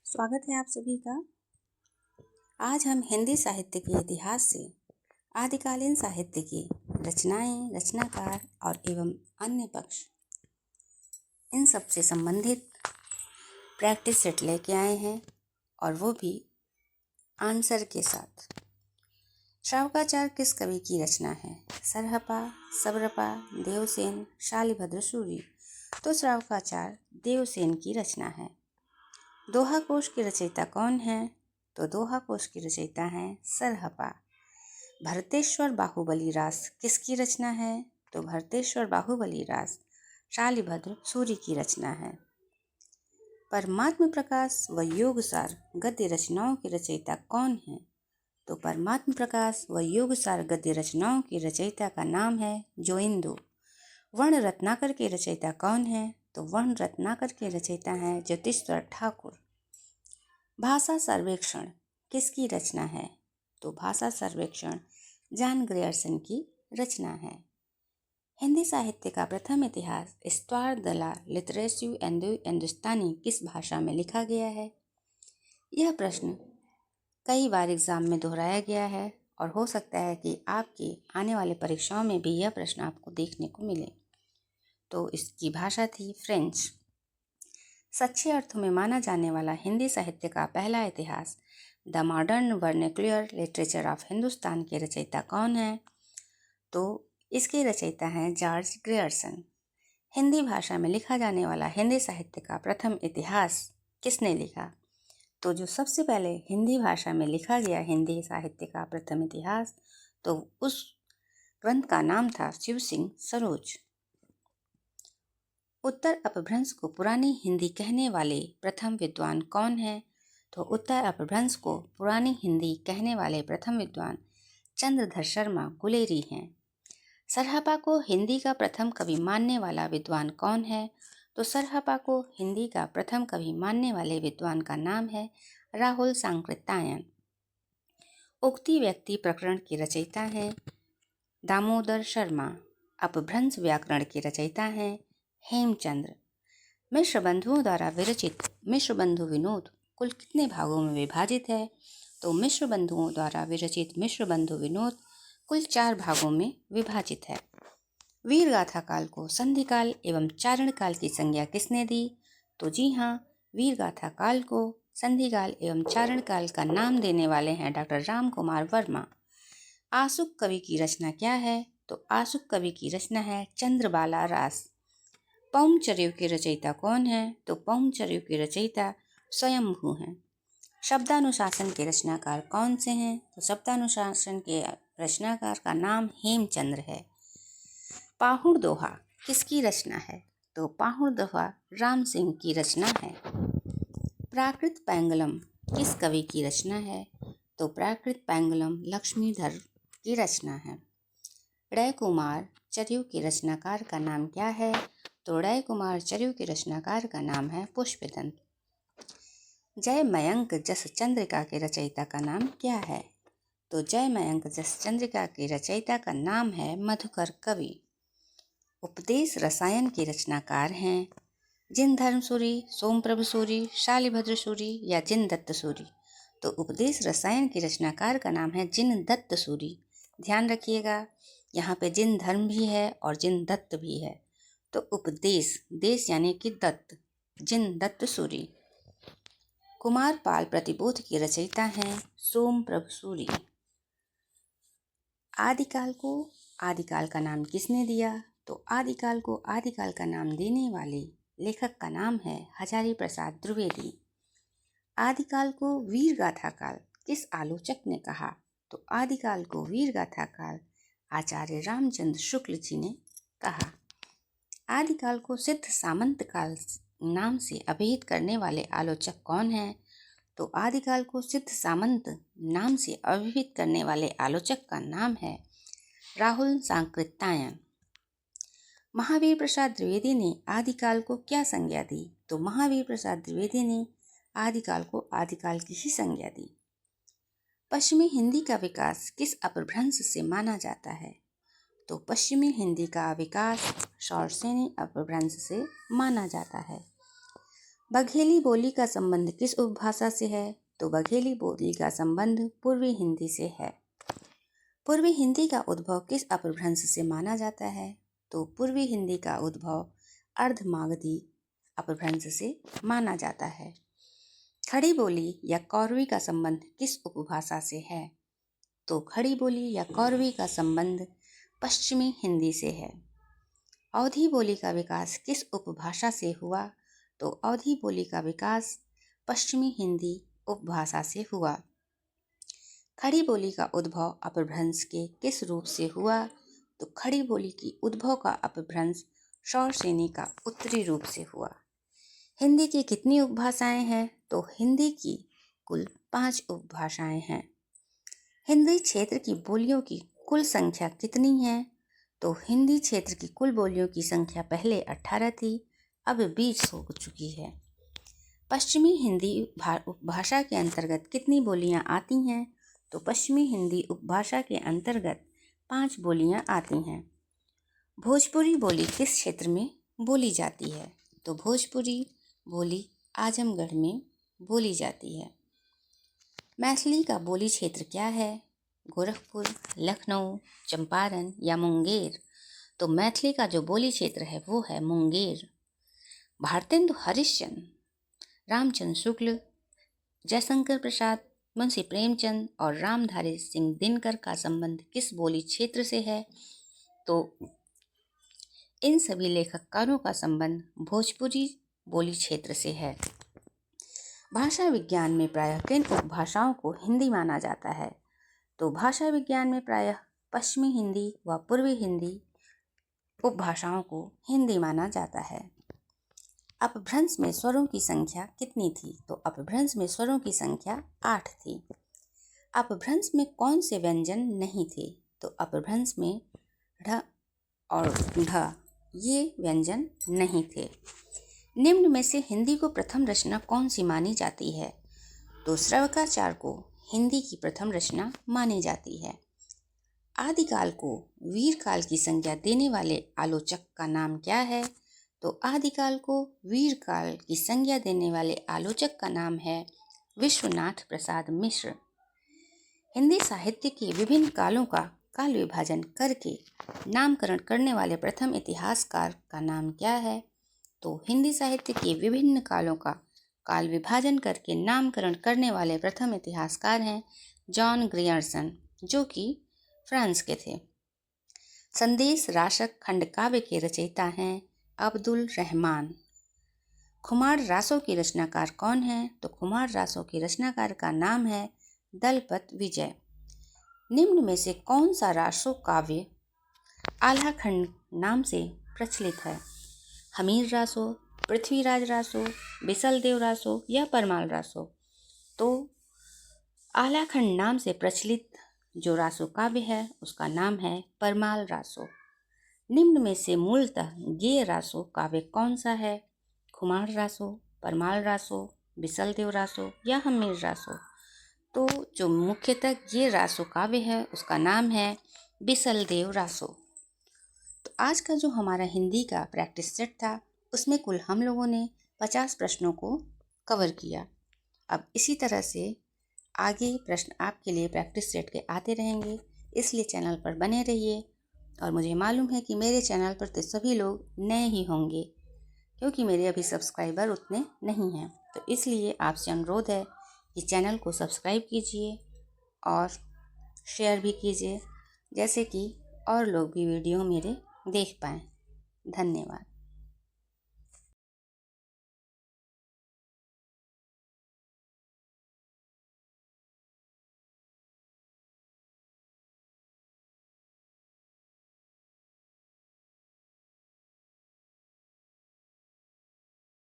स्वागत है आप सभी का। आज हम हिंदी साहित्य के इतिहास से आदिकालीन साहित्य की रचनाएं, रचनाकार और एवं अन्य पक्ष इन सब से संबंधित प्रैक्टिस सेट लेके आए हैं और वो भी आंसर के साथ। श्रावकाचार किस कवि की रचना है? सरहपा, सबरपा, देवसेन, शालिभद्र सूरि। तो श्रावकाचार देवसेन की रचना है। दोहा कोश की रचयिता कौन है? तो दोहा कोश की रचयिता है सरहपा। भरतेश्वर बाहुबली रास किसकी रचना है? तो भरतेश्वर बाहुबली रास शालिभद्र सूरि की रचना है। परमात्म प्रकाश व योगसार गद्य रचनाओं की रचयिता कौन है? तो परमात्म प्रकाश व योगसार गद्य रचनाओं की रचयिता का नाम है जोइंदू। वर्ण रत्नाकर के रचयिता कौन है? तो वर्ण रत्नाकर के रचयिता हैं ज्योतिश्वर ठाकुर। भाषा सर्वेक्षण किसकी रचना है? तो भाषा सर्वेक्षण जॉन ग्रियर्सन की रचना है। हिंदी साहित्य का प्रथम इतिहास इस्त्वार द ला लिटरेचर इंडो हिंदुस्तानी किस भाषा में लिखा गया है? यह प्रश्न कई बार एग्जाम में दोहराया गया है और हो सकता है कि आपकी आने वाले परीक्षाओं में भी यह प्रश्न आपको देखने को मिले। तो इसकी भाषा थी फ्रेंच। सच्चे अर्थों में माना जाने वाला हिंदी साहित्य का पहला इतिहास the modern vernacular literature of Hindustan के रचयिता कौन है? तो इसके रचयिता हैं जॉर्ज ग्रियर्सन। हिंदी भाषा में लिखा जाने वाला हिंदी साहित्य का प्रथम इतिहास किसने लिखा? तो जो सबसे पहले हिंदी भाषा में लिखा गया हिंदी साहित्य का प्रथम इतिहास, तो उस ग्रंथ का नाम था शिव सिंह सरोज। उत्तर अपभ्रंश को पुरानी हिंदी कहने वाले प्रथम विद्वान कौन है? तो उत्तर अपभ्रंश को पुरानी हिंदी कहने वाले प्रथम विद्वान चंद्रधर शर्मा गुलेरी हैं। सरहपा को हिंदी का प्रथम कवि मानने वाला विद्वान कौन है? तो सरहपा को हिंदी का प्रथम कवि मानने वाले विद्वान का नाम है राहुल सांकृत्यायन। उक्ति व्यक्ति प्रकरण के रचयिता हैं दामोदर शर्मा। अपभ्रंश व्याकरण के रचयिता हैं हेमचंद्र। मिश्र बंधुओं द्वारा विरचित मिश्र बंधु विनोद कुल कितने भागों में विभाजित है? तो मिश्र बंधुओं द्वारा विरचित मिश्र बंधु विनोद कुल 4 भागों में विभाजित है। वीर गाथा काल को संधि काल एवं चारण काल की संज्ञा किसने दी? तो जी हाँ, वीर गाथा काल को संधि काल एवं चारण काल का नाम देने वाले हैं डॉक्टर राम कुमार वर्मा। आसुक कवि की रचना क्या है? तो आसुक कवि की रचना है चंद्रबाला रास। पौमचर्यों के रचयिता कौन है? तो पौमचर्यों के रचयिता स्वयंभू हैं। शब्दानुशासन के रचनाकार कौन से हैं? तो शब्दानुशासन के रचनाकार का नाम हेमचंद्र है। पाहुड़ दोहा किसकी रचना है? तो पाहुड़ दोहा राम सिंह की रचना है। प्राकृत पैंगलम किस कवि की रचना है? तो प्राकृत पैंगलम लक्ष्मीधर की रचना है। ड़य कुमार चर्यु के रचनाकार का नाम क्या है? तो ड़य कुमार चर्यु के रचनाकार का नाम है पुष्पदंत। जय मयंक जस चंद्रिका के रचयिता का नाम क्या है? तो जय मयंक जस चंद्रिका के रचयिता का नाम है मधुकर कवि। उपदेश रसायन के रचनाकार हैं जिन धर्म सूरि, सोमप्रभ सूरि, शालिभद्र सूरि या जिन दत्त सूरि। तो उपदेश रसायन के रचनाकार का नाम है जिन दत्त सूरि। ध्यान रखिएगा, यहाँ पे जिन धर्म भी है और जिन दत्त भी है। तो उपदेश देश यानी कि दत्त, जिन दत्त सूरि। कुमार पाल प्रतिबोध के रचयिता हैं सोमप्रभ सूरि। आदिकाल को आदिकाल का नाम किसने दिया? तो आदिकाल को आदिकाल का नाम देने वाले लेखक का नाम है हजारी प्रसाद द्विवेदी। आदिकाल को वीर गाथा काल किस आलोचक ने कहा? तो आदिकाल को वीर गाथा काल आचार्य रामचंद्र शुक्ल जी ने कहा। आदिकाल को सिद्ध सामंत काल नाम से अभिहित करने वाले आलोचक कौन हैं? तो आदिकाल को सिद्ध सामंत नाम से अभिहित करने वाले आलोचक का नाम है राहुल सांकृत्यायन। महावीर प्रसाद द्विवेदी ने आदिकाल को क्या संज्ञा दी? तो महावीर प्रसाद द्विवेदी ने आदिकाल को आदिकाल की ही संज्ञा दी। पश्चिमी हिंदी का विकास किस अपभ्रंश से माना जाता है? तो पश्चिमी हिंदी का विकास शौरसेनी अपभ्रंश से माना जाता है। बघेली बोली का संबंध किस उपभाषा से है? तो बघेली बोली का संबंध पूर्वी हिंदी से है। पूर्वी हिंदी का उद्भव किस अपभ्रंश से माना जाता है? तो पूर्वी हिंदी का उद्भव अर्धमागधी अपभ्रंश से माना जाता है। खड़ी बोली या कौरवी का संबंध किस उपभाषा से है? तो खड़ी बोली या कौरवी का संबंध पश्चिमी हिंदी से है। अवधी बोली का विकास किस उपभाषा से हुआ? तो अवधी बोली का विकास पश्चिमी हिंदी उपभाषा से हुआ। खड़ी बोली का उद्भव अपभ्रंश के किस रूप से हुआ? तो खड़ी बोली की उद्भव का अपभ्रंश शौर श्रेणी का उत्तरी रूप से हुआ। हिंदी की कितनी उपभाषाएं हैं? तो हिंदी की कुल 5 उपभाषाएं हैं। हिंदी क्षेत्र की बोलियों की कुल संख्या कितनी है? तो हिंदी क्षेत्र की कुल बोलियों की संख्या पहले 18 थी, अब 20 हो चुकी है। पश्चिमी हिंदी उपभाषा के अंतर्गत कितनी बोलियां आती हैं? तो पश्चिमी हिंदी उपभाषा के अंतर्गत 5 बोलियां आती हैं। भोजपुरी बोली किस क्षेत्र में बोली जाती है? तो भोजपुरी बोली आजमगढ़ में बोली जाती है। मैथिली का बोली क्षेत्र क्या है? गोरखपुर, लखनऊ, चंपारण या मुंगेर? तो मैथिली का जो बोली क्षेत्र है वो है मुंगेर। भारतेंदु हरिश्चंद्र, रामचंद्र शुक्ल, जयशंकर प्रसाद, मुंशी प्रेमचंद और रामधारी सिंह दिनकर का संबंध किस बोली क्षेत्र से है? तो इन सभी लेखककारों का संबंध भोजपुरी बोली क्षेत्र से है। भाषा विज्ञान में प्रायः किन उपभाषाओं को हिंदी माना जाता है? तो भाषा विज्ञान में प्रायः पश्चिमी हिंदी व पूर्वी हिंदी उपभाषाओं को हिंदी माना जाता है। अपभ्रंश में स्वरों की संख्या कितनी थी? तो अपभ्रंश में स्वरों की संख्या 8 थी। अपभ्रंश में कौन से व्यंजन नहीं थे? तो अपभ्रंश में ढ और ढ ये व्यंजन नहीं थे। निम्न में से हिंदी को प्रथम रचना कौन सी मानी जाती है? तो श्रवकाचार्य को हिंदी की प्रथम रचना मानी जाती है। आदिकाल को वीर काल की संज्ञा देने वाले आलोचक का नाम क्या है? तो आदिकाल को वीर काल की संज्ञा देने वाले आलोचक का नाम है विश्वनाथ प्रसाद मिश्र। हिंदी साहित्य के विभिन्न कालों का काल विभाजन करके नामकरण करने वाले प्रथम इतिहासकार का नाम क्या है? तो हिंदी साहित्य के विभिन्न कालों का काल विभाजन करके नामकरण करने वाले प्रथम इतिहासकार हैं जॉन ग्रियर्सन, जो कि फ्रांस के थे। संदेश राशक खंड काव्य के रचयिता हैं अब्दुल रहमान। खुमार रासों की रचनाकार कौन है? तो खुमार रासों के रचनाकार का नाम है दलपत विजय। निम्न में से कौन सा रासो काव्य आल्हा खंड नाम से प्रचलित है? हमीर रासो, पृथ्वीराज रासो, बिसलदेव रासो या परमाल रासो? तो आल्हा खंड नाम से प्रचलित जो रासो काव्य है उसका नाम है परमाल रासो। निम्न में से मूलतः गेय रासो काव्य कौन सा है? खुमार रासो, परमाल रासो, बिसलदेव रासो या हमीर रासो? तो जो मुख्यतः गेय रासो काव्य है उसका नाम है बिसलदेव रासो। तो आज का जो हमारा हिंदी का प्रैक्टिस सेट था उसमें कुल हम लोगों ने 50 प्रश्नों को कवर किया। अब इसी तरह से आगे प्रश्न आपके लिए प्रैक्टिस सेट के आते रहेंगे, इसलिए चैनल पर बने रहिए। और मुझे मालूम है कि मेरे चैनल पर तो सभी लोग नए ही होंगे, क्योंकि मेरे अभी सब्सक्राइबर उतने नहीं हैं। तो इसलिए आपसे अनुरोध है कि चैनल को सब्सक्राइब कीजिए और शेयर भी कीजिए, जैसे कि और लोग भी वीडियो मेरे देख पाएँ। धन्यवाद।